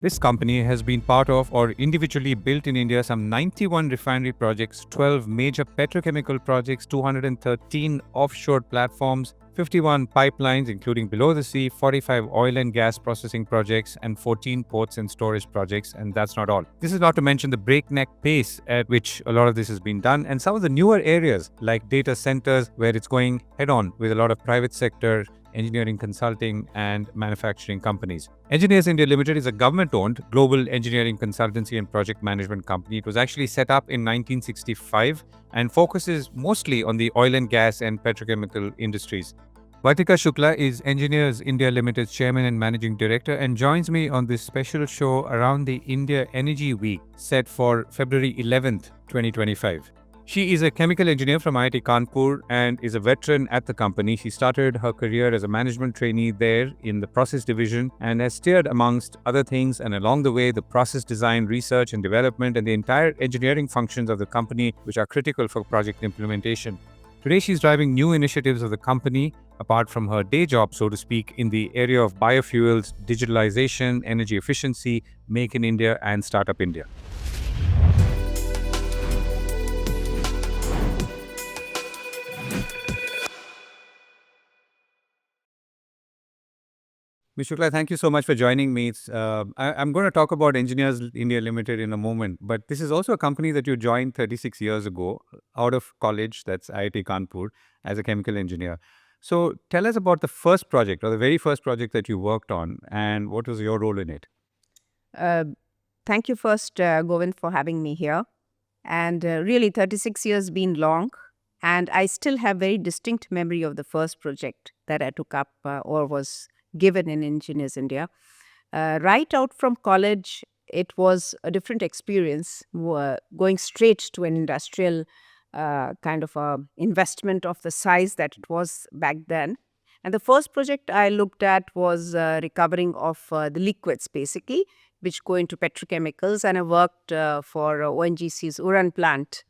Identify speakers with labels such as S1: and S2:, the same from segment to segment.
S1: This company has been part of or individually built in India some 91 refinery projects, 12 major petrochemical projects, 213 offshore platforms, 51 pipelines including below the sea, 45 oil and gas processing projects, and 14 ports and storage projects. And that's not all. This is not to mention the breakneck pace at which a lot of this has been done, and some of the newer areas like data centers, where it's going head on with a lot of private sector engineering consulting and manufacturing companies. Engineers India Limited is a government-owned global engineering consultancy and project management company. It was actually set up in 1965 and focuses mostly on the oil and gas and petrochemical industries. Vartika Shukla is Engineers India Limited's chairman and managing director and joins me on this special show around the India Energy Week set for February 11th, 2025. She is a chemical engineer from IIT Kanpur and is a veteran at the company. She started her career as a management trainee there in the process division and has steered, amongst other things, and along the way, the process design, research and development and the entire engineering functions of the company, which are critical for project implementation. Today, she's driving new initiatives of the company, apart from her day job, so to speak, in the area of biofuels, digitalization, energy efficiency, Make in India and Startup India. Ms. Shukla, thank you so much for joining me. I'm going to talk about Engineers India Limited in a moment, but this is also a company that you joined 36 years ago out of college, that's IIT Kanpur, as a chemical engineer. So tell us about the first project or the very first project that you worked on and what was your role in it?
S2: Thank you first, Govind, for having me here. And really, 36 years been long, and I still have very distinct memory of the first project that I took up or was given in Engineers India. Right out from college, it was a different experience, going straight to an industrial kind of a investment of the size that it was back then. And the first project I looked at was recovering of the liquids, basically, which go into petrochemicals. And I worked for ONGC's Uran plant,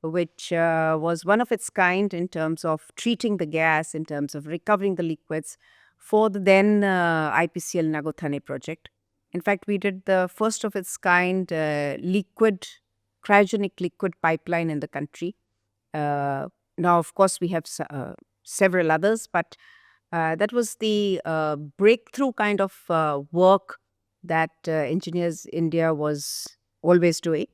S2: which was one of its kind in terms of treating the gas, in terms of recovering the liquids for the then IPCL Nagothane project. In fact, we did the first of its kind cryogenic liquid pipeline in the country. Now, of course, we have several others, but that was the breakthrough kind of work that Engineers India was always doing.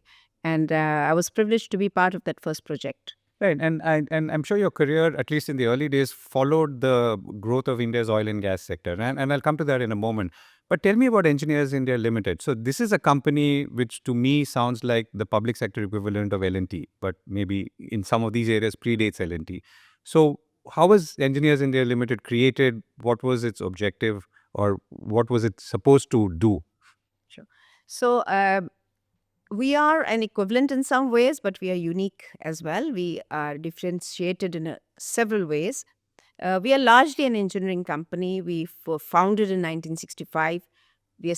S2: And I was privileged to be part of that first project.
S1: Right, and I'm sure your career, at least in the early days, followed the growth of India's oil and gas sector, and I'll come to that in a moment. But tell me about Engineers India Limited. So this is a company which to me sounds like the public sector equivalent of L&T, but maybe in some of these areas predates L&T. So how was Engineers India Limited created? What was its objective, or what was it supposed to do?
S2: Sure. So we are an equivalent in some ways, but we are unique as well. We are differentiated in several ways. We are largely an engineering company. We were founded in 1965. We are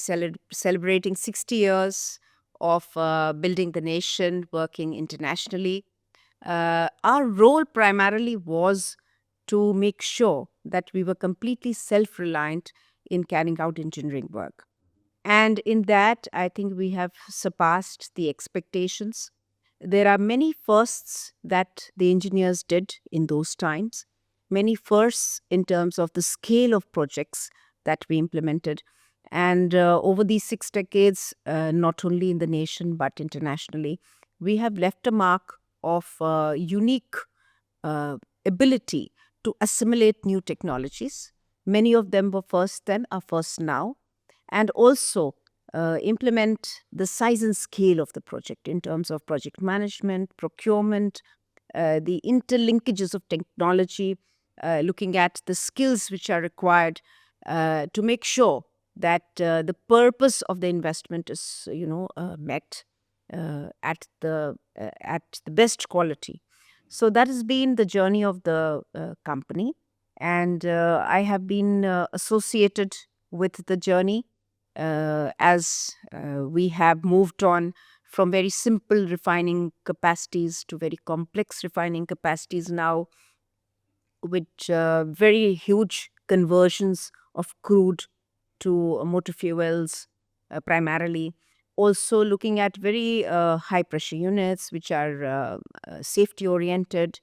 S2: celebrating 60 years of building the nation, working internationally. Our role primarily was to make sure that we were completely self-reliant in carrying out engineering work. And in that, I think we have surpassed the expectations. There are many firsts that the engineers did in those times, many firsts in terms of the scale of projects that we implemented. And over these 6 decades, not only in the nation but internationally, we have left a mark of unique ability to assimilate new technologies. Many of them were first then, are first now. And also implement the size and scale of the project in terms of project management, procurement, the interlinkages of technology, looking at the skills which are required to make sure that the purpose of the investment is, met at the best quality. So that has been the journey of the company, and I have been associated with the journey as we have moved on from very simple refining capacities to very complex refining capacities now, with very huge conversions of crude to motor fuels, primarily. Also looking at very high pressure units, which are safety oriented.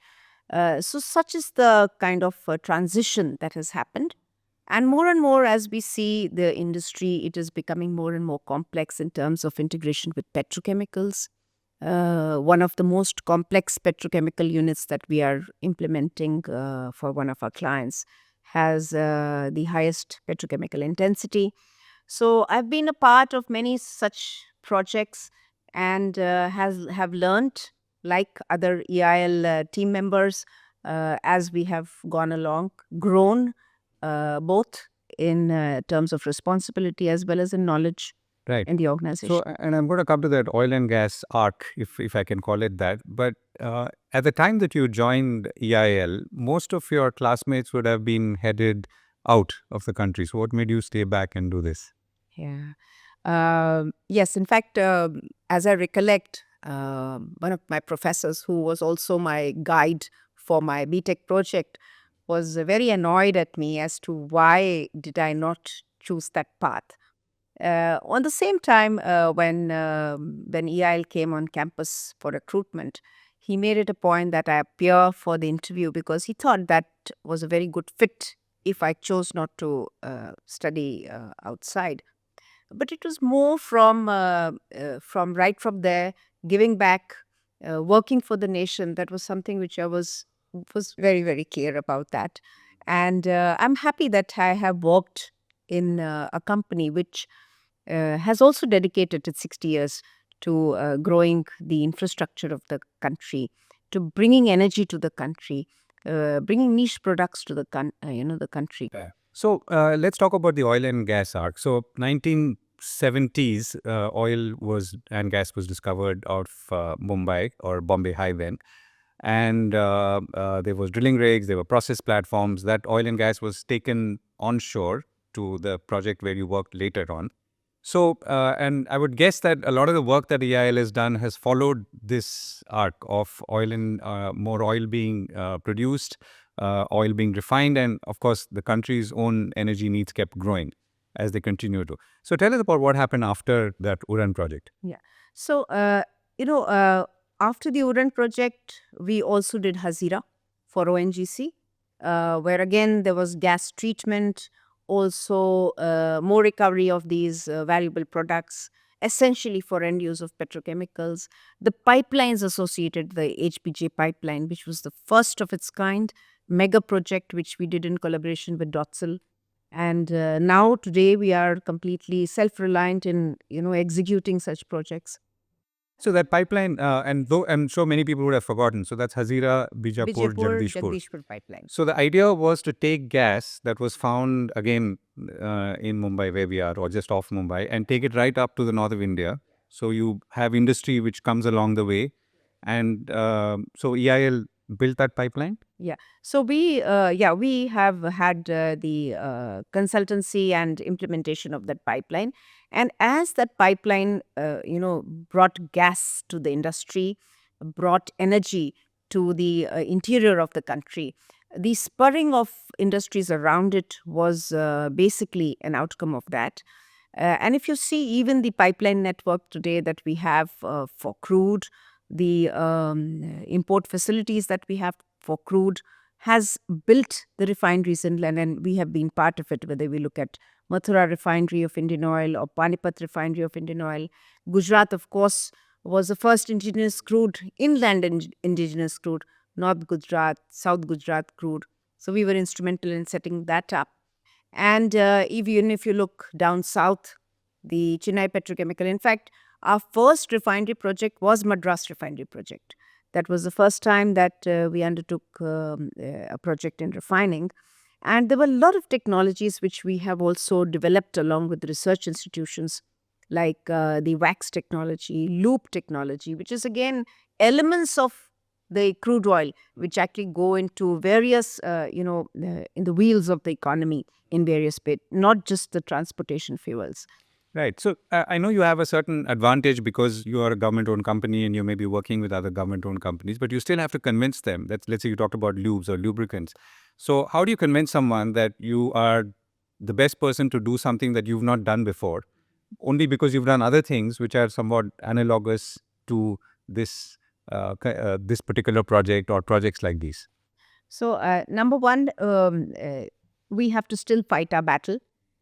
S2: So such is the kind of transition that has happened. And more, as we see the industry, it is becoming more and more complex in terms of integration with petrochemicals. One of the most complex petrochemical units that we are implementing for one of our clients has the highest petrochemical intensity. So I've been a part of many such projects and has have learned, like other EIL team members, as we have gone along, grown both in terms of responsibility as well as in knowledge
S1: Right.
S2: in the
S1: So,
S2: organization.
S1: and I'm going to come to that oil and gas arc, if I can call it that. But at the time that you joined EIL, most of your classmates would have been headed out of the country. So, what made you stay back and do this?
S2: Yeah. Yes, in fact, as I recollect, one of my professors, who was also my guide for my BTech project, was very annoyed at me as to why did I not choose that path. On the same time, when EIL came on campus for recruitment, he made it a point that I appear for the interview because he thought that was a very good fit if I chose not to study outside. But it was more from right from there, giving back, working for the nation. That was something which I was very very clear about that, and I'm happy that I have worked in a company which has also dedicated its 60 years to growing the infrastructure of the country, to bringing energy to the country, bringing niche products to the country.
S1: Yeah. So, let's talk about the oil and gas arc. So, 1970s, oil was and gas was discovered out of Mumbai or Bombay High then. And there was drilling rigs, there were process platforms. That oil and gas was taken onshore to the project where you worked later on. So, and I would guess that a lot of the work that EIL has done has followed this arc of oil and more oil being produced, oil being refined, and of course, the country's own energy needs kept growing as they continue to. So, tell us about what happened after that Uran project.
S2: Yeah. So, you know, after the Uran project, we also did Hazira for ONGC, where again there was gas treatment, also more recovery of these valuable products, essentially for end use of petrochemicals. The pipelines associated, the HVJ pipeline, which was the first of its kind, mega project which we did in collaboration with Dotsel. And now today we are completely self-reliant in executing such projects.
S1: So that pipeline, and though I'm sure many people would have forgotten, so that's Hazira, Bijapur,
S2: Bijapur
S1: Jagdishpur.
S2: Jagdishpur pipeline.
S1: So the idea was to take gas that was found again in Mumbai, where we are, or just off Mumbai, and take it right up to the north of India. So you have industry which comes along the way, and so EIL built that pipeline.
S2: Yeah. So we have had the consultancy and implementation of that pipeline. And as that pipeline, brought gas to the industry, brought energy to the interior of the country, the spurring of industries around it was basically an outcome of that. And if you see even the pipeline network today that we have for crude, the import facilities that we have for crude has built the refineries inland, and we have been part of it, whether we look at Mathura refinery of Indian Oil or Panipat refinery of Indian Oil. Gujarat, of course, was the first indigenous crude, inland indigenous crude, North Gujarat, South Gujarat crude. So we were instrumental in setting that up. And even if you look down south, the Chennai Petrochemical, in fact, our first refinery project was Madras refinery project. That was the first time that we undertook a project in refining. And there were a lot of technologies which we have also developed along with the research institutions, like the wax technology, loop technology, which is again elements of the crude oil, which actually go into various, in the wheels of the economy in various bits, not just the transportation fuels.
S1: Right. So I know you have a certain advantage because you are a government-owned company and you may be working with other government-owned companies, but you still have to convince them. Let's say you talked about lubes or lubricants. So how do you convince someone that you are the best person to do something that you've not done before, only because you've done other things which are somewhat analogous to this this particular project or projects like these?
S2: So, number one, we have to still fight our battle.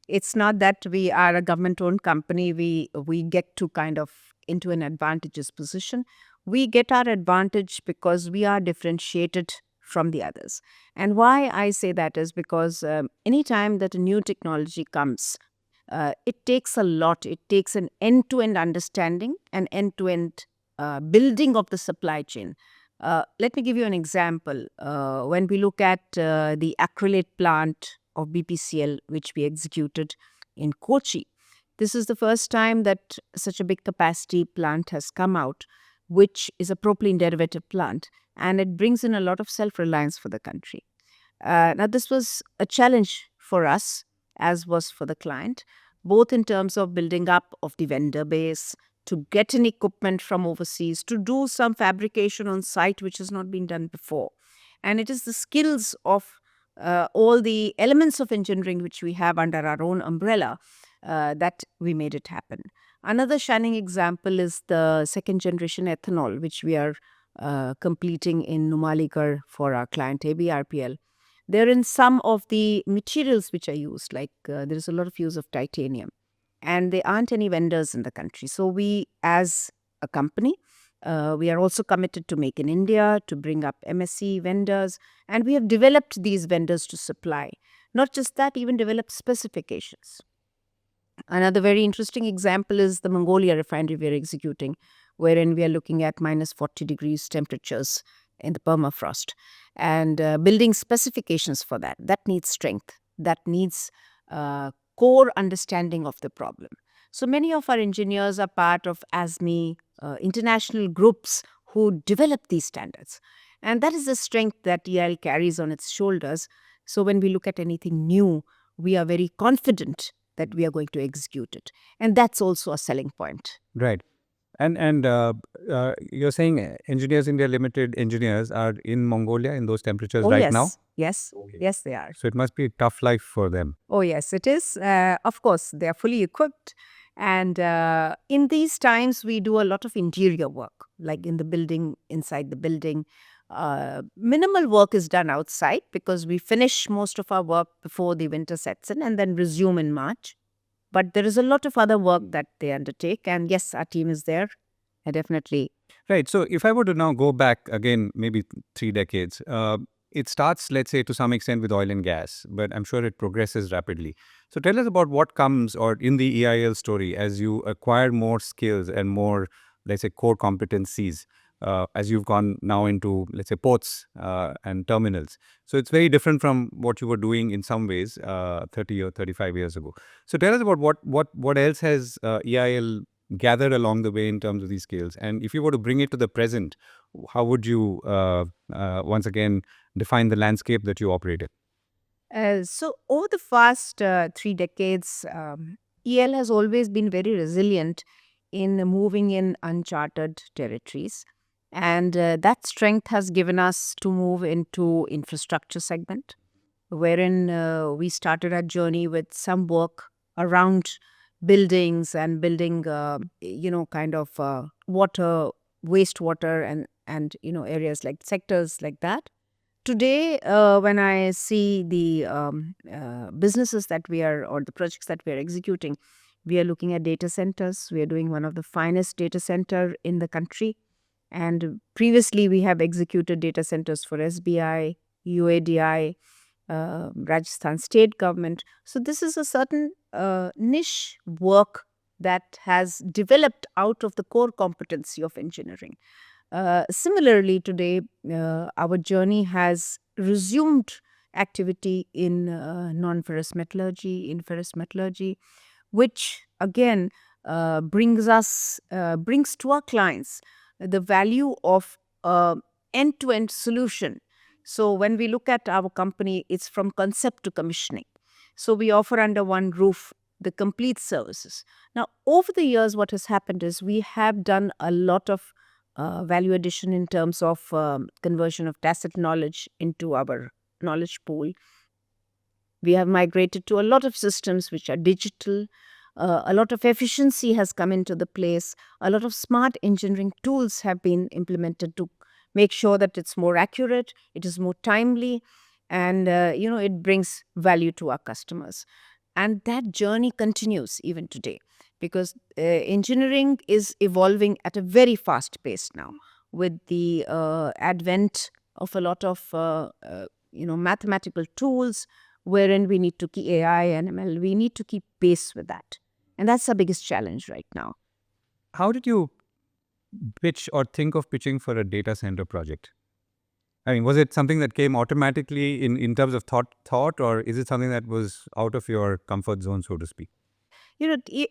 S2: It's not that we are a government-owned company. We get to kind of into an advantageous position. We get our advantage because we are differentiated from the others. And why I say that is because anytime that a new technology comes, it takes a lot. It takes an end-to-end understanding, an end-to-end building of the supply chain. Let me give you an example. When we look at the acrylate plant of BPCL, which we executed in Kochi, this is the first time that such a big capacity plant has come out, which is a propylene derivative plant, and it brings in a lot of self reliance for the country. Now, this was a challenge for us, as was for the client, both in terms of building up of the vendor base, to get an equipment from overseas, to do some fabrication on site, which has not been done before. And it is the skills of all the elements of engineering which we have under our own umbrella that we made it happen. Another shining example is the second generation ethanol, which we are completing in Numaligarh for our client ABRPL. There in some of the materials which are used, like there is a lot of use of titanium, and there aren't any vendors in the country. So we, as a company, we are also committed to make in India, to bring up MSc vendors, and we have developed these vendors to supply. Not just that, even develop specifications. Another very interesting example is the Mongolia refinery we are executing, wherein we are looking at minus 40 degrees temperatures in the permafrost and building specifications for that. That needs strength, that needs core understanding of the problem. So many of our engineers are part of ASME international groups who develop these standards. And that is the strength that EIL carries on its shoulders. So when we look at anything new, we are very confident that we are going to execute it. And that's also a selling point.
S1: Right. And you're saying Engineers India Limited engineers are in Mongolia in those temperatures
S2: Oh,
S1: right now?
S2: yes. Yes.
S1: Okay.
S2: Yes, they are.
S1: So it must be a tough life for them.
S2: Oh, yes, it is. Of course, they are fully equipped. And in these times, we do a lot of interior work, like in the building, inside the building. Minimal work is done outside because we finish most of our work before the winter sets in and then resume in March. But there is a lot of other work that they undertake. And yes, our team is there. Definitely.
S1: Right. So if I were to now go back again, maybe 3 decades, it starts, let's say, to some extent with oil and gas, but I'm sure it progresses rapidly. So tell us about what comes or in the EIL story as you acquire more skills and more, let's say, core competencies as you've gone now into, let's say, ports and terminals. So it's very different from what you were doing in some ways 30 or 35 years ago. So tell us about what else has EIL gathered along the way in terms of these skills. And if you were to bring it to the present, how would you once again define the landscape that you operate in?
S2: So, over the past 3 decades, EL has always been very resilient in moving in uncharted territories. And that strength has given us to move into infrastructure segment, wherein we started our journey with some work around buildings and building, kind of water, wastewater, and areas like sectors like that. Today, when I see the businesses that we are, or the projects that we are executing, we are looking at data centers. We are doing one of the finest data center in the country. And previously, we have executed data centers for SBI, UADI, Rajasthan state government. So this is a certain niche work that has developed out of the core competency of engineering. Similarly, today, our journey has resumed activity in non-ferrous metallurgy, in ferrous metallurgy, which again brings to our clients the value of end-to-end solution. So when we look at our company, it's from concept to commissioning. So we offer under one roof the complete services. Now, over the years, what has happened is we have done a lot of value addition in terms of conversion of tacit knowledge into our knowledge pool. We have migrated to a lot of systems which are digital. A lot of efficiency has come into the place. A lot of smart engineering tools have been implemented to make sure that it's more accurate, it is more timely, and it brings value to our customers. And that journey continues even today, because engineering is evolving at a very fast pace now, with the advent of a lot of mathematical tools, wherein we need to keep AI and ML, we need to keep pace with that. And that's the biggest challenge right now.
S1: How did you pitch or think of pitching for a data center project? I mean, was it something that came automatically in terms of thought, or is it something that was out of your comfort zone, so to speak?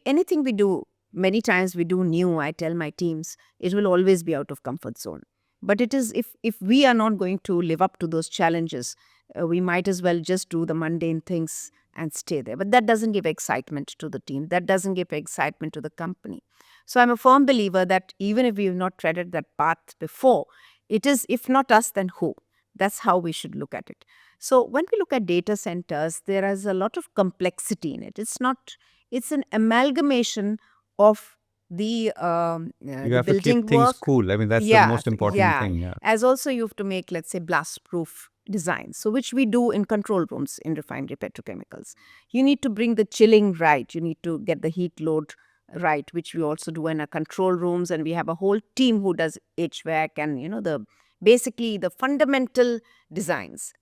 S2: Anything we do, many times we do new, I tell my teams, it will always be out of comfort zone. But it is, if we are not going to live up to those challenges, we might as well just do the mundane things and stay there. But that doesn't give excitement to the team, that doesn't give excitement to the company. So I'm a firm believer that even if we have not treaded that path before, it is, if not us, then who? That's how we should look at it. So when we look at data centers, there is a lot of complexity in it. It's an amalgamation of
S1: You
S2: the
S1: have to keep
S2: building
S1: things
S2: work.
S1: cool. I mean, that's the
S2: Yeah,
S1: most important
S2: yeah.
S1: thing. Yeah.
S2: As also you have to make, let's say, blast proof designs, so which we do in control rooms in refinery petrochemicals. You need to bring the chilling right, you need to get the heat load right, which we also do in our control rooms, and we have a whole team who does HVAC and the basically the fundamental designs.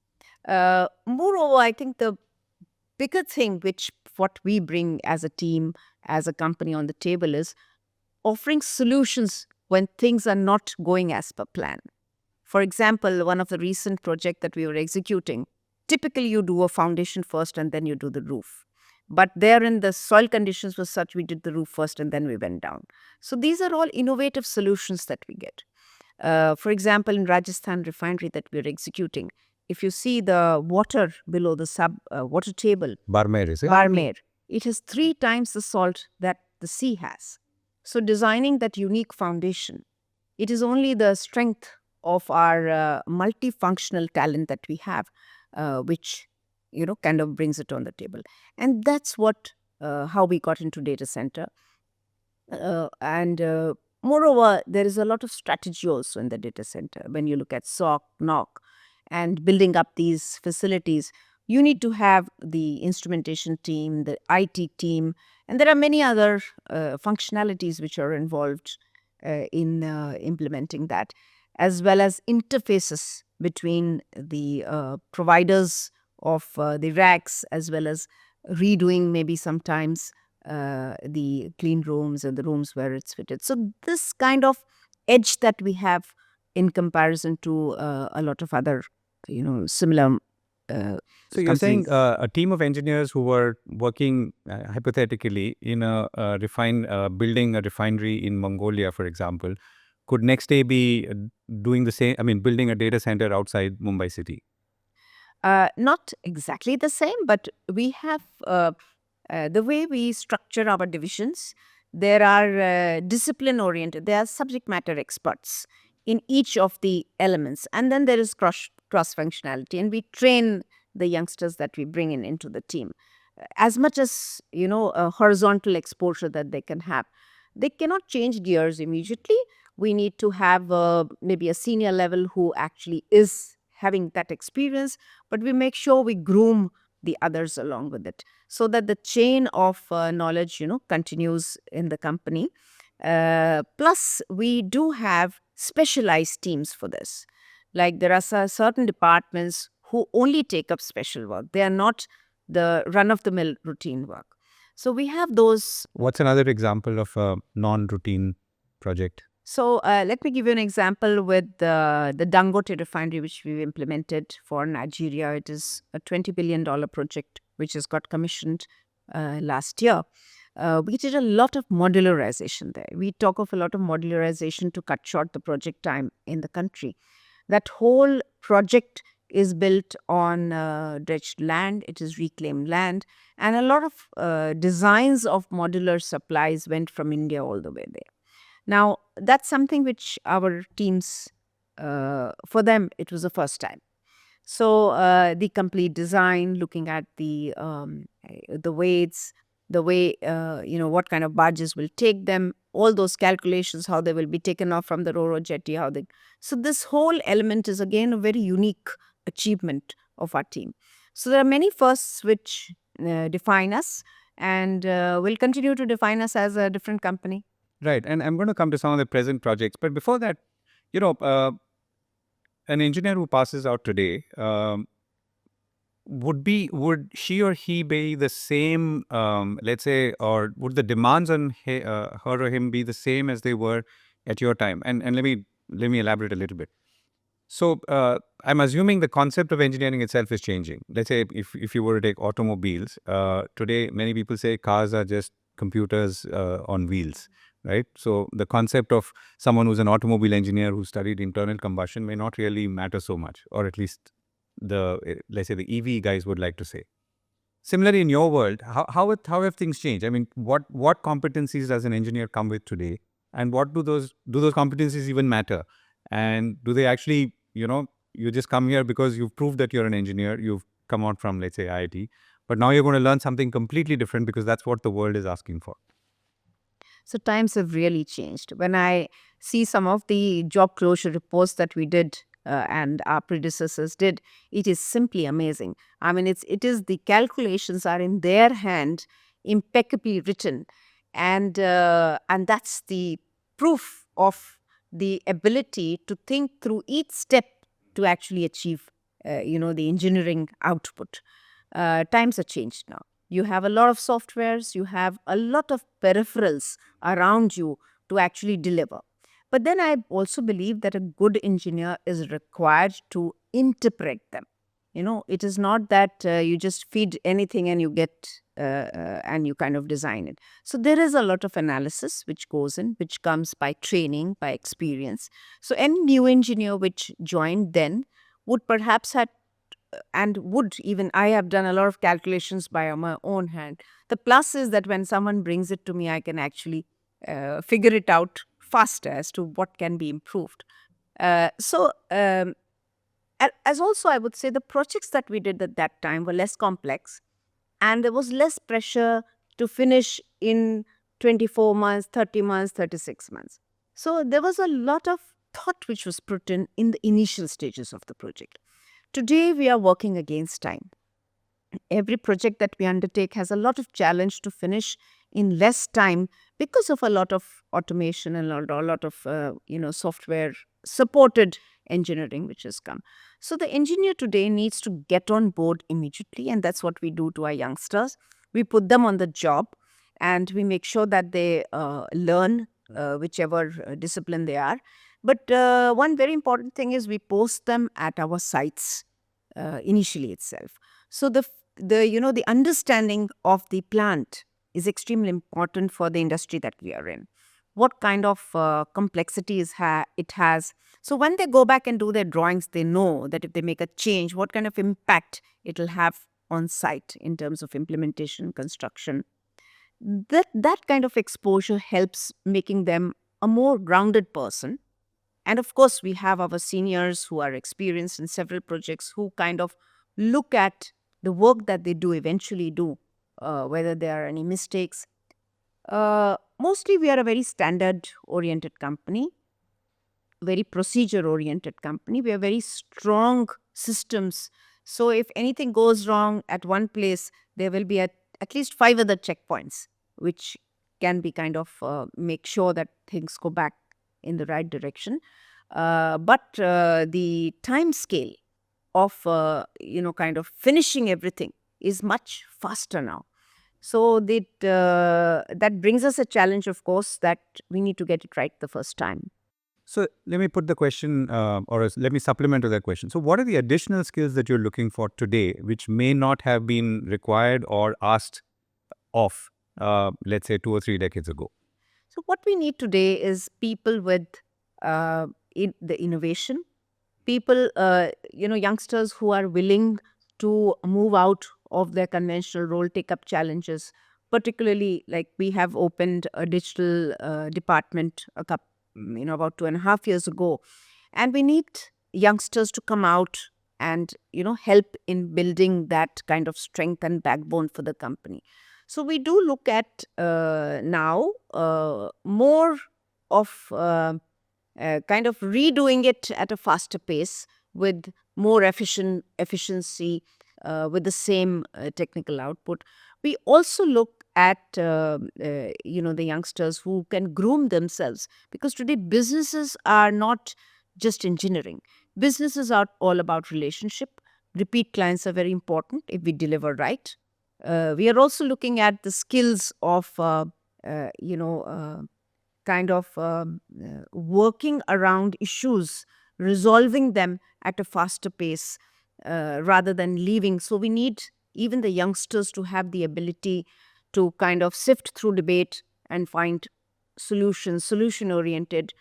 S2: Moreover, I think the bigger thing which what we bring as a team, as a company on the table, is offering solutions when things are not going as per plan. For example, one of the recent project that we were executing, typically you do a foundation first and then you do the roof. But therein the soil conditions were such, we did the roof first and then we went down. So these are all innovative solutions that we get. For example, in Rajasthan refinery that we're executing, if you see the water below the sub water table,
S1: Barmer, is it?
S2: Barmer, it has 3 times the salt that the sea has. So designing that unique foundation, it is only the strength of our multifunctional talent that we have, which kind of brings it on the table. And that's what how we got into data center. And moreover, there is a lot of strategy also in the data center. When you look at SOC, NOC, and building up these facilities, you need to have the instrumentation team, the IT team, and there are many other functionalities which are involved in implementing that, as well as interfaces between the providers of the racks, as well as redoing maybe sometimes the clean rooms and the rooms where it's fitted. So this kind of edge that we have in comparison to a lot of other, similar uh,
S1: So you're saying
S2: companies.
S1: a team of engineers who were working hypothetically in building a refinery in Mongolia, for example, could next day be doing the same. I mean, building a data center outside Mumbai city.
S2: Not exactly the same, but we have the way we structure our divisions. There are discipline oriented, there are subject matter experts in each of the elements, and then there is cross functionality, and we train the youngsters that we bring in into the team as much as a horizontal exposure that they can have. They cannot change gears immediately. We need to have maybe a senior level who actually is having that experience, but we make sure we groom the others along with it, so that the chain of knowledge continues in the company. Plus we do have specialized teams for this. Like there are certain departments who only take up special work, they are not the run of the mill routine work. So we have those.
S1: What's another example of a non-routine project?
S2: So let me give you an example with the Dangote refinery, which we've implemented for Nigeria. It is a $20 billion project, which has got commissioned last year. We did a lot of modularization there. We talk of a lot of modularization to cut short the project time in the country. That whole project is built on dredged land, it is reclaimed land, and a lot of designs of modular supplies went from India all the way there. Now, that's something which our teams, for them, it was the first time. So, the complete design, looking at the weights, the way, what kind of barges will take them, all those calculations, how they will be taken off from the ro-ro jetty, how they. So this whole element is again a very unique achievement of our team. So there are many firsts which define us and will continue to define us as a different company.
S1: Right. And I'm going to come to some of the present projects. But before that, you know, uh, an engineer who passes out today, would she or he be the same, let's say, or would the demands on her or him be the same as they were at your time? And let me elaborate a little bit. So I'm assuming the concept of engineering itself is changing. Let's say if you were to take automobiles, today many people say cars are just computers on wheels, right? So the concept of someone who's an automobile engineer who studied internal combustion may not really matter so much, or at least let's say the EV guys would like to say. Similarly, in your world, how have things changed? I mean, what competencies does an engineer come with today, and what do those competencies even matter? And do they actually, you just come here because you've proved that you're an engineer, you've come out from, let's say, IIT, but now you're going to learn something completely different because that's what the world is asking for.
S2: So times have really changed. When I see some of the job closure reports that we did and our predecessors did, it is simply amazing. I mean, it is the calculations are in their hand, impeccably written, and that's the proof of the ability to think through each step to actually achieve, the engineering output. Times have changed now. You have a lot of softwares, you have a lot of peripherals around you to actually deliver. But then I also believe that a good engineer is required to interpret them. It is not that you just feed anything and you get and you kind of design it. So there is a lot of analysis which goes in, which comes by training, by experience. So any new engineer which joined then would perhaps have and would even I have done a lot of calculations by my own hand. The plus is that when someone brings it to me, I can actually figure it out faster as to what can be improved. As also I would say the projects that we did at that time were less complex, and there was less pressure to finish in 24 months, 30 months, 36 months. So there was a lot of thought which was put in the initial stages of the project. Today, we are working against time. Every project that we undertake has a lot of challenge to finish in less time because of a lot of automation and a lot of software supported engineering which has come. So the engineer today needs to get on board immediately, and that's what we do to our youngsters. We put them on the job, and we make sure that they learn whichever discipline they are. But one very important thing is we post them at our sites initially itself. So the understanding of the plant is extremely important for the industry that we are in. What kind of complexities it has. So when they go back and do their drawings, they know that if they make a change, what kind of impact it will have on site in terms of implementation, construction. That kind of exposure helps making them a more grounded person. And of course, we have our seniors who are experienced in several projects who kind of look at the work that they do eventually do, whether there are any mistakes. Mostly, we are a very standard oriented company, very procedure oriented company. We have very strong systems. So, if anything goes wrong at one place, there will be at least 5 other checkpoints, which can be kind of make sure that things go back in the right direction. But the time scale of kind of finishing everything is much faster now. So that brings us a challenge, of course, that we need to get it right the first time.
S1: So let me put the question, let me supplement to that question. So what are the additional skills that you're looking for today, which may not have been required or asked of, let's say, 2 or 3 decades ago?
S2: So what we need today is people with the innovation, people, youngsters who are willing to move out of their conventional role, take up challenges. Particularly, like we have opened a digital department about 2.5 years ago, and we need youngsters to come out and help in building that kind of strength and backbone for the company. So we do look at now more of kind of redoing it at a faster pace with more efficiency with the same technical output. We also look at the youngsters who can groom themselves, because today businesses are not just engineering. Businesses are all about relationship. Repeat clients are very important if we deliver right. We are also looking at the skills of uh, you know uh, kind of working around issues, resolving them at a faster pace rather than leaving. So we need even the youngsters to have the ability to kind of sift through debate and find solutions, solution oriented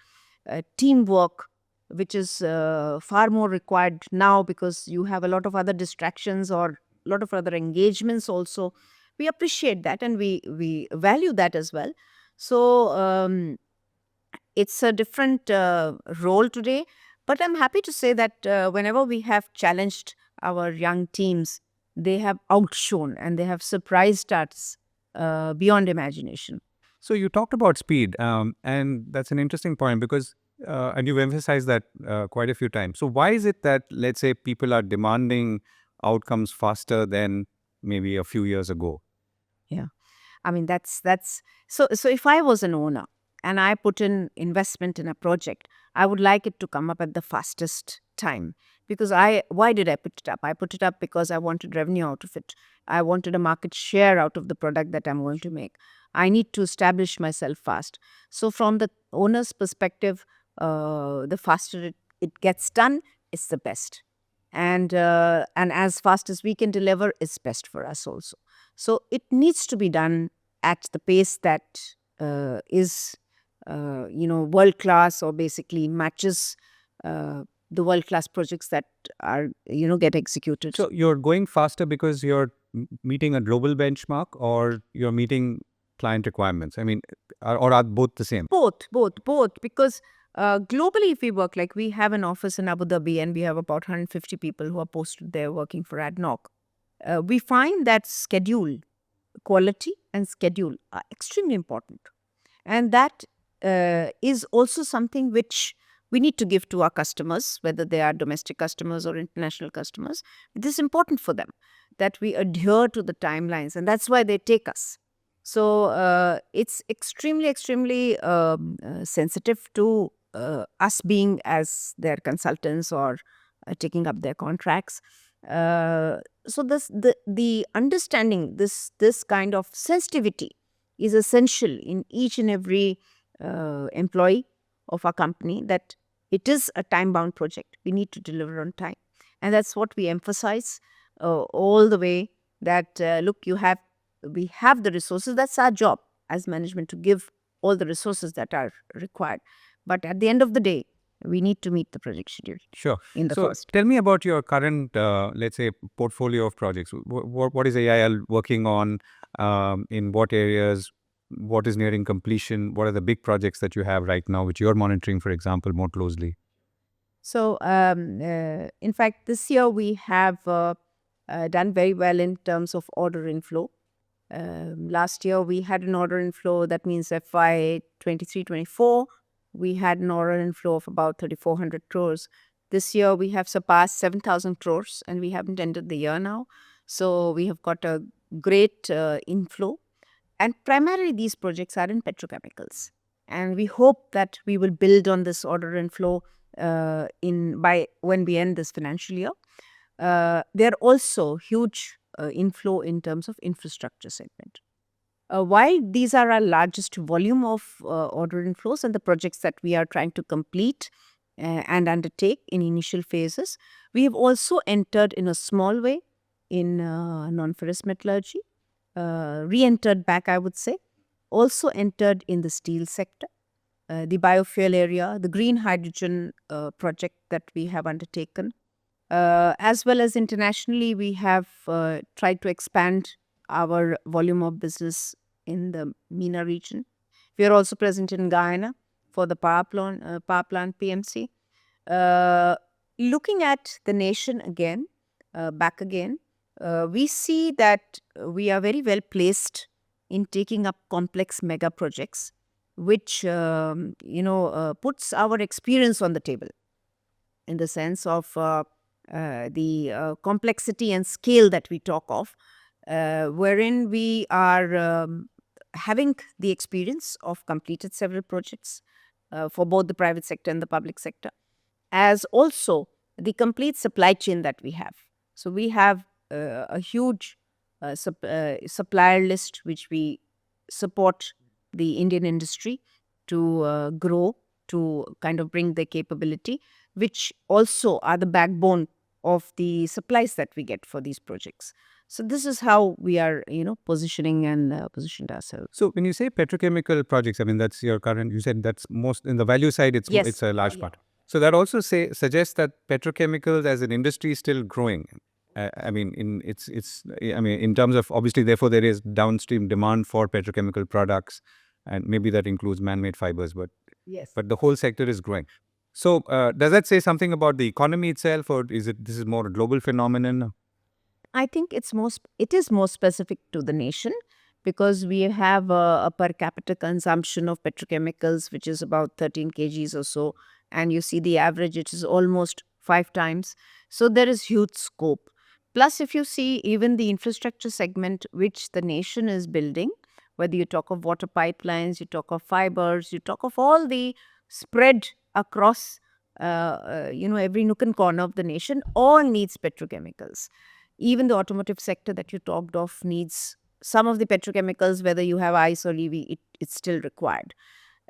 S2: teamwork, which is far more required now because you have a lot of other distractions or a lot of other engagements also. We appreciate that and we value that as well. So it's a different role today, but I'm happy to say that whenever we have challenged our young teams, they have outshone and they have surprised us beyond imagination.
S1: So you talked about speed, and that's an interesting point because, and you've emphasized that quite a few times. So why is it that, let's say, people are demanding outcomes faster than maybe a few years ago?
S2: Yeah. I mean, that's so if I was an owner and I put in investment in a project, I would like it to come up at the fastest time. Because why did I put it up? I put it up because I wanted revenue out of it. I wanted a market share out of the product that I'm going to make. I need to establish myself fast. So from the owner's perspective, the faster it gets done, it's the best. And as fast as we can deliver, it's best for us also. So it needs to be done at the pace that is, world class, or basically matches the world class projects that are, get executed.
S1: So you're going faster because you're meeting a global benchmark, or you're meeting client requirements? I mean, or are both the same?
S2: Both. Because globally, if we work, like we have an office in Abu Dhabi and we have about 150 people who are posted there working for ADNOC, we find that schedule, quality and schedule are extremely important. And that is also something which we need to give to our customers, whether they are domestic customers or international customers. It is important for them that we adhere to the timelines, and that's why they take us. So it's extremely sensitive to us being as their consultants or taking up their contracts. So the understanding this kind of sensitivity is essential in each and every employee of our company, that it is a time bound project. We need to deliver on time. And that's what we emphasize all the way, that look, we have the resources. That's our job as management, to give all the resources that are required. But at the end of the day, we need to meet the project schedule
S1: Sure.
S2: in the
S1: So
S2: first.
S1: tell me about your current, let's say, portfolio of projects. What is AIL working on? In what areas? What is nearing completion? What are the big projects that you have right now, which you're monitoring, for example, more closely?
S2: So, in fact, this year we have done very well in terms of order inflow. Last year we had an order inflow, that means FY 23-24, we had an order inflow of about 3,400 crores. This year we have surpassed 7,000 crores and we haven't ended the year now. So we have got a great inflow. And primarily these projects are in petrochemicals. And we hope that we will build on this order inflow in by when we end this financial year. There are also huge inflow in terms of infrastructure segment. While these are our largest volume of order inflows and the projects that we are trying to complete and undertake in initial phases, we have also entered in a small way in non-ferrous metallurgy, re-entered back, I would say, also entered in the steel sector, the biofuel area, the green hydrogen project that we have undertaken, as well as internationally, we have tried to expand our volume of business in the MENA region. We are also present in Guyana for the power plant PMC. Uh, Looking at the nation again, back again, we see that we are very well placed in taking up complex mega projects, which puts our experience on the table in the sense of the complexity and scale that we talk of, wherein we are having the experience of completed several projects for both the private sector and the public sector, as also the complete supply chain that we have. So we have a huge supplier list which we support the Indian industry to grow, to kind of bring their capability, which also are the backbone of the supplies that we get for these projects. So this is how we are, positioning and positioned ourselves.
S1: So when you say petrochemical projects, I mean, that's your current, you said that's most in the value side,
S2: Yes.
S1: it's a large
S2: Yeah.
S1: part. So that also suggests that petrochemicals as an industry is still growing. I mean, in terms of, obviously, therefore, there is downstream demand for petrochemical products, and maybe that includes man-made fibers,
S2: Yes.
S1: but the whole sector is growing. So does that say something about the economy itself, or this is more a global phenomenon?
S2: I think it is more specific to the nation, because we have a per capita consumption of petrochemicals which is about 13 kgs or so, and you see the average, it is almost 5 times. So there is huge scope. Plus, if you see even the infrastructure segment which the nation is building, whether you talk of water pipelines, you talk of fibers, you talk of all the spread across every nook and corner of the nation, all needs petrochemicals. Even the automotive sector that you talked of needs some of the petrochemicals, whether you have ICE or EV, it's still required.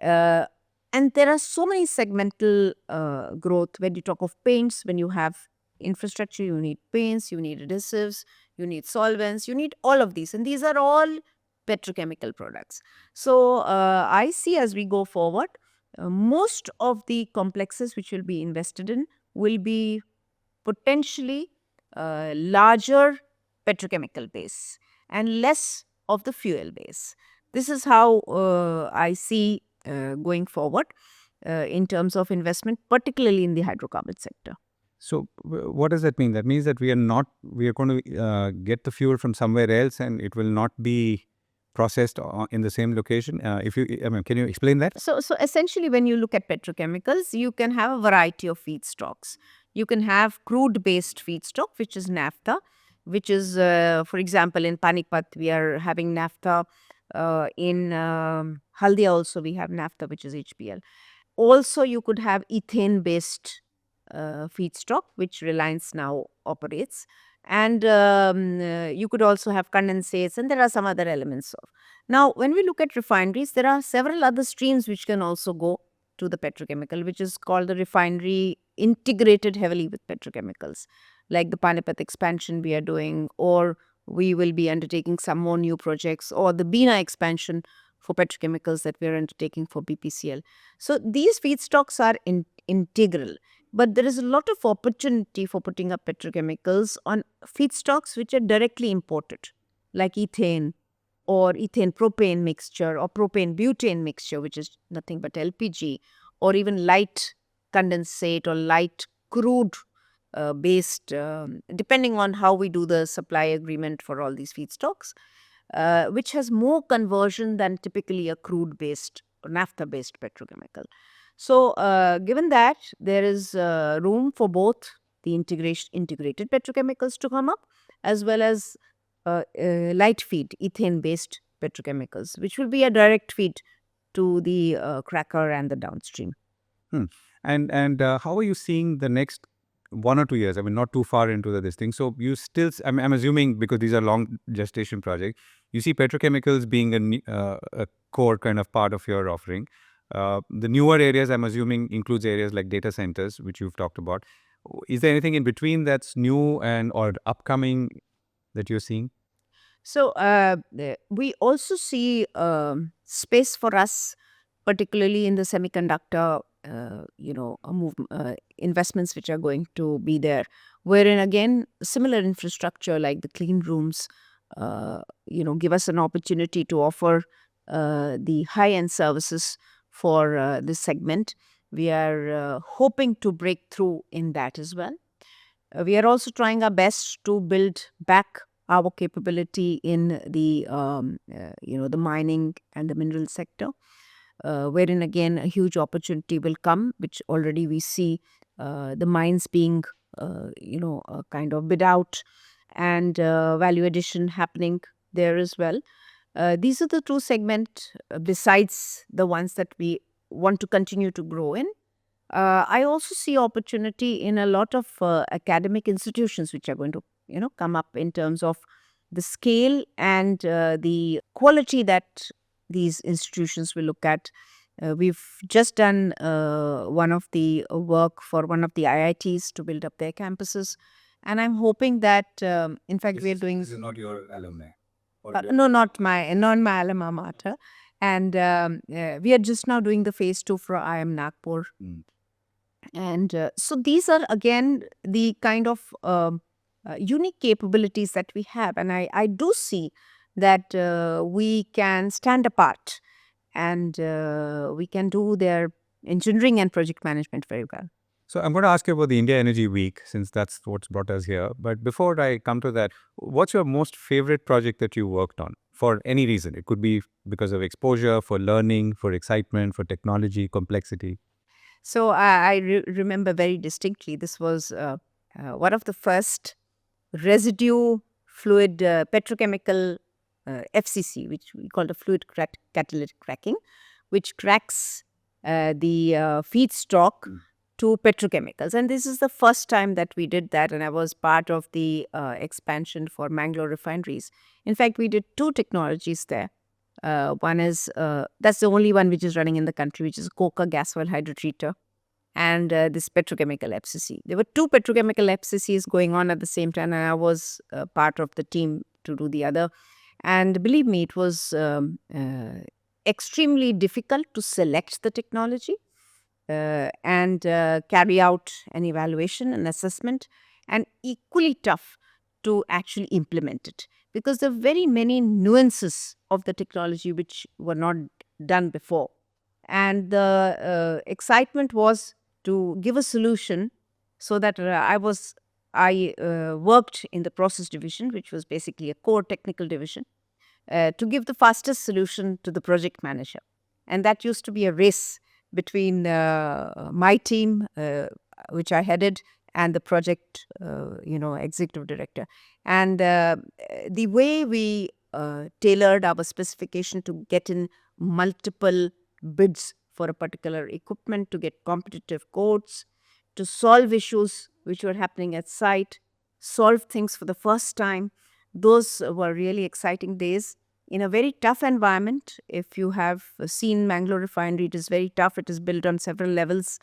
S2: Uh, and there are so many segmental growth. When you talk of paints, when you have infrastructure, you need paints, you need adhesives, you need solvents, you need all of these. And these are all petrochemical products. So I see as we go forward, most of the complexes which will be invested in will be potentially larger petrochemical base and less of the fuel base. This is how I see going forward in terms of investment, particularly in the hydrocarbon sector.
S1: So what does that mean? That means that we are going to get the fuel from somewhere else, and it will not be processed in the same location. Can you explain that?
S2: So essentially, when you look at petrochemicals, you can have a variety of feedstocks. You can have crude-based feedstock, which is naphtha, which is, for example, in Panipat, we are having naphtha. In Haldia also, we have naphtha, which is HPL. Also, you could have ethane-based feedstock, which Reliance now operates. And you could also have condensates, and there are some other elements of. Now, when we look at refineries, there are several other streams which can also go to the petrochemical, which is called the refinery integrated heavily with petrochemicals, like the Panipat expansion we are doing, or we will be undertaking some more new projects, or the Bina expansion for petrochemicals that we are undertaking for BPCL. So these feedstocks are integral, but there is a lot of opportunity for putting up petrochemicals on feedstocks which are directly imported, like ethane or ethane propane mixture or propane butane mixture, which is nothing but LPG, or even light condensate or light crude based, depending on how we do the supply agreement for all these feedstocks, which has more conversion than typically a crude based or naphtha based petrochemical. So, given that there is room for both the integrated petrochemicals to come up, as well as light feed ethane based petrochemicals, which will be a direct feed to the cracker and the downstream.
S1: Hmm. And how are you seeing the next 1 or 2 years? I mean, not too far into this thing. So you still, I'm assuming, because these are long gestation projects, you see petrochemicals being a core kind of part of your offering. The newer areas, I'm assuming, includes areas like data centers, which you've talked about. Is there anything in between that's new and or upcoming that you're seeing?
S2: So, we also see space for us, particularly in the semiconductor, investments which are going to be there, wherein again, similar infrastructure like the clean rooms, give us an opportunity to offer the high-end services for this segment. We are hoping to break through in that as well. We are also trying our best to build back our capability in the mining and the mineral sector, wherein again a huge opportunity will come, which already we see the mines being kind of bid out, and value addition happening there as well. These are the two segments besides the ones that we want to continue to grow in. I also see opportunity in a lot of academic institutions which are going to come up in terms of the scale and the quality that these institutions will look at. We've just done one of the work for one of the IITs to build up their campuses, and I'm hoping that in fact we are doing.
S1: This is not your alumni.
S2: No, not my alma mater. And we are just now doing the phase 2 for IIM Nagpur. And so these are again the kind of unique capabilities that we have. And I do see that we can stand apart, and we can do their engineering and project management very well.
S1: So I'm going to ask you about the India Energy Week, since that's what's brought us here. But before I come to that, what's your most favorite project that you worked on for any reason? It could be because of exposure, for learning, for excitement, for technology, complexity.
S2: So I remember very distinctly, this was one of the first residue fluid petrochemical FCC, which we call the fluid catalytic cracking, which cracks the feedstock to petrochemicals. And this is the first time that we did that, and I was part of the expansion for Mangalore refineries. In fact, we did two technologies there. One is, that's the only one which is running in the country, which is coker gas oil hydrotreater, and this petrochemical FCC. There were two petrochemical FCCs going on at the same time, and I was part of the team to do the other. And believe me, it was extremely difficult to select the technology and carry out an evaluation and assessment, and equally tough to actually implement it, because there are very many nuances of the technology which were not done before. And the excitement was to give a solution, so that I worked in the process division, which was basically a core technical division, to give the fastest solution to the project manager. And that used to be a race between my team, which I headed, and the project, executive director. And the way we tailored our specification to get in multiple bids for a particular equipment, to get competitive quotes, to solve issues which were happening at site, solve things for the first time. Those were really exciting days in a very tough environment. If you have seen Mangalore refinery, it is very tough. It is built on several levels,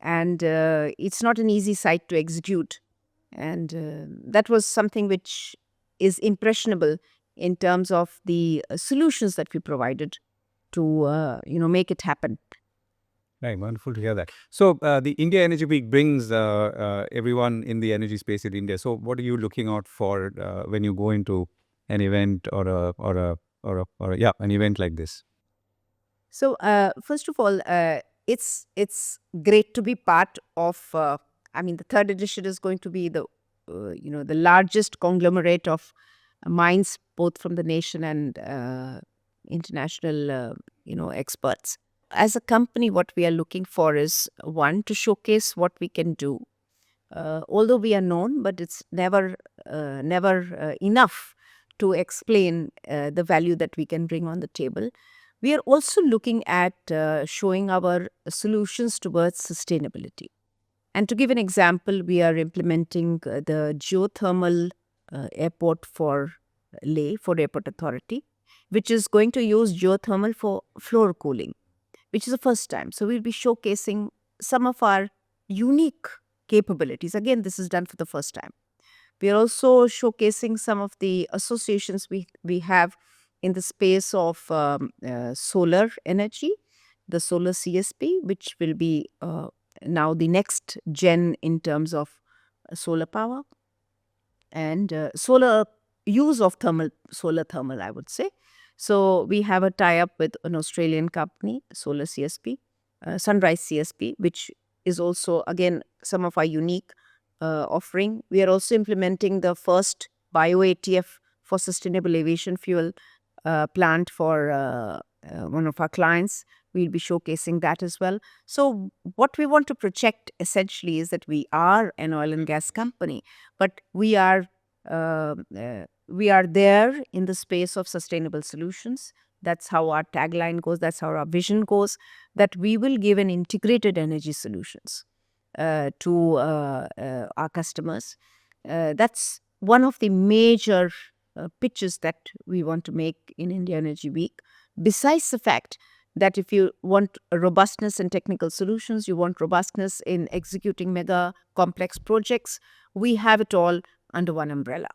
S2: and it's not an easy site to execute. And that was something which is impressionable in terms of the solutions that we provided to make it happen.
S1: Right, wonderful to hear that. So the India Energy Week brings everyone in the energy space in India. So what are you looking out for when you go into an event an event like this?
S2: So first of all, it's great to be part of. The third edition is going to be the largest conglomerate of minds, both from the nation and international experts. As a company, what we are looking for is, one, to showcase what we can do. Although we are known, but it's never enough to explain the value that we can bring on the table. We are also looking at showing our solutions towards sustainability. And to give an example, we are implementing the geothermal airport for Leh, for Airport Authority, which is going to use geothermal for floor cooling, which is the first time. So we'll be showcasing some of our unique capabilities. Again, this is done for the first time. We are also showcasing some of the associations we have in the space of solar energy, the solar CSP, which will be now the next gen in terms of solar power and solar use of solar thermal, I would say. So we have a tie-up with an Australian company, Solar CSP, Sunrise CSP, which is also, again, some of our unique offering. We are also implementing the first bio-ATF for sustainable aviation fuel plant for one of our clients. We'll be showcasing that as well. So what we want to project essentially is that we are an oil and gas company, but we are there in the space of sustainable solutions. That's how our tagline goes. That's how our vision goes, that we will give an integrated energy solutions to our customers. That's one of the major pitches that we want to make in India Energy Week. Besides the fact that if you want robustness in technical solutions, you want robustness in executing mega complex projects, we have it all under one umbrella.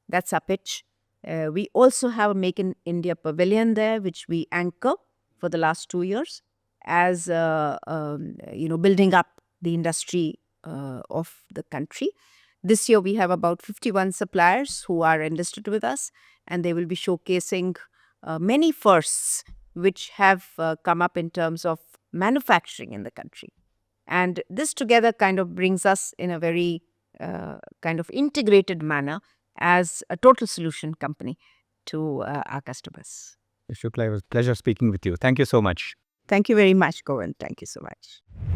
S2: That's our pitch. We also have a Make in India pavilion there, which we anchor for the last 2 years as building up the industry of the country. This year we have about 51 suppliers who are enlisted with us, and they will be showcasing many firsts which have come up in terms of manufacturing in the country. And this together kind of brings us in a very kind of integrated manner as a total solution company to our customers.
S1: Shukla, it was a pleasure speaking with you. Thank you so much.
S2: Thank you very much, Govind. Thank you so much.